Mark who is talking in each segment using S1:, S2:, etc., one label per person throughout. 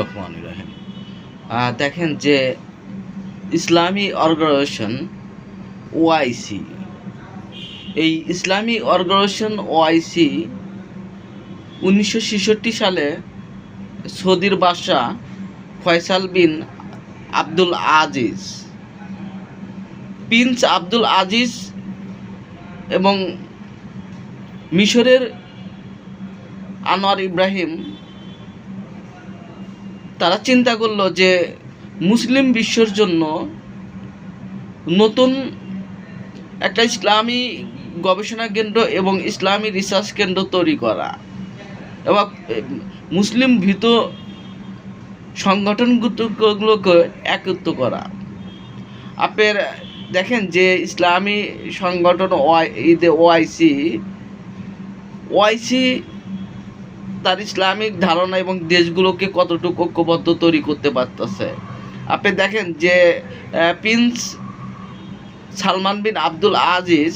S1: রহমানির রহিম। দেখেন যে ইসলামী অর্গানাইজেশন ওআইসি, এই ইসলামী অর্গানাইজেশন ওআইসি 1966 সালে সৌদির বাদশাহ ফয়সাল বিন আব্দুল আজিজ, প্রিন্স আব্দুল আজিজ এবং মিশরের আনোয়ার ইব্রাহিম তারা চিন্তা করলো যে মুসলিম বিশ্বের জন্য নতুন একটা ইসলামী গবেষণা কেন্দ্র এবং ইসলামী রিসার্চ কেন্দ্র তৈরি করা এবং মুসলিম ভীত সংগঠনগুলোকে একত্র করা। আপনার দেখেন যে ইসলামী সংগঠন ওআইসি তার ইসলামিক ধারণা এবং দেশগুলোকে কতটুকু ঐক্যবদ্ধ তৈরি করতে পারতেছে। আপনি দেখেন যে প্রিন্স সালমান বিন আব্দুল আজিজ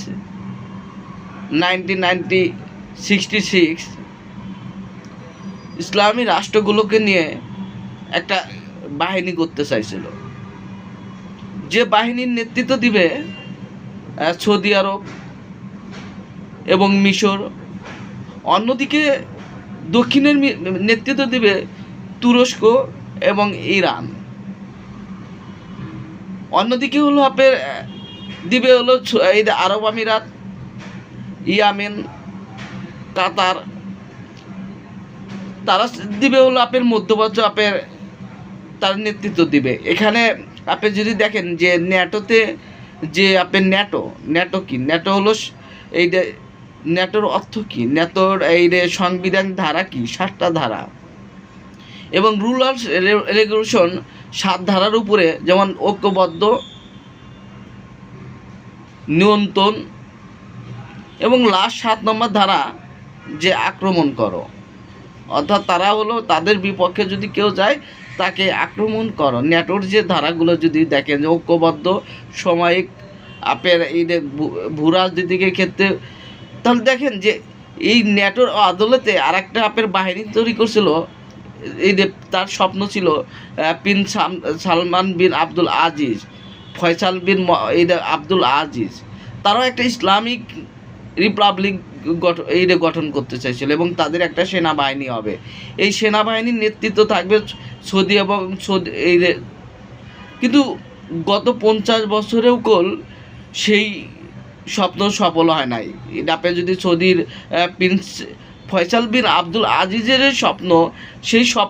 S1: 1966 ইসলামী রাষ্ট্রগুলোকে নিয়ে একটা বাহিনী করতে চাইছিল, যে বাহিনীর নেতৃত্ব দিবে সৌদি আরব এবং মিশর, অন্যদিকে দক্ষিণের নেতৃত্ব দিবে তুরস্ক এবং ইরান, অন্যদিকে হলো আপনার দিবে হলো এই আরব আমিরাত, ইয়ামেন, কাতার, তারা দিবে হলো আপনার মধ্যপ্রাচ্য, আপনার তার নেতৃত্ব দিবে। এখানে আপনি যদি দেখেন যে ন্যাটোতে যে আপনার ন্যাটো কি, ন্যাটো হলো এই যে ন্যাটোর অর্থ কি, ন্যাটোর এই যে সংবিধান ধারা কি, 7টা ধারা এবং রুলার্স রেগুলেশন 7 ধারার উপরে, যেমন ঐক্যবদ্ধ, নিয়ন্ত্রণ এবং লাস্ট 7 নম্বর ধারা যে আক্রমণ করো, অর্থাৎ তারা হলো তাদের বিপক্ষে যদি কেউ যায় তাকে আক্রমণ করো। ন্যাটোর যে ধারাগুলো যদি দেখেন যে ঐক্যবদ্ধ, সাময়িক, আপনার এই যে ভূরাজনীতিকের ক্ষেত্রে, তাহলে দেখেন যে এই ন্যাটোর আদলতে আর একটা আপনার বাহিনী তৈরি করছিল। এই যে তার স্বপ্ন ছিল প্রিন্স সালমান বিন আব্দুল আজিজ, ফয়সাল বিন এই আব্দুল আজিজ, তারাও একটা ইসলামিক রিপাবলিক গঠন করতে চাইছিল এবং তাদের একটা সেনাবাহিনী হবে। এই সেনাবাহিনীর নেতৃত্ব থাকবে সৌদি এবং এই কিন্তু গত 50 বছরেও সেই স্বপ্ন সফল হয় নাই। আপনি যদি সৌদির প্রিন্স ফয়সাল বিন আব্দুল আজিজের স্বপ্ন, সেই স্বপ্ন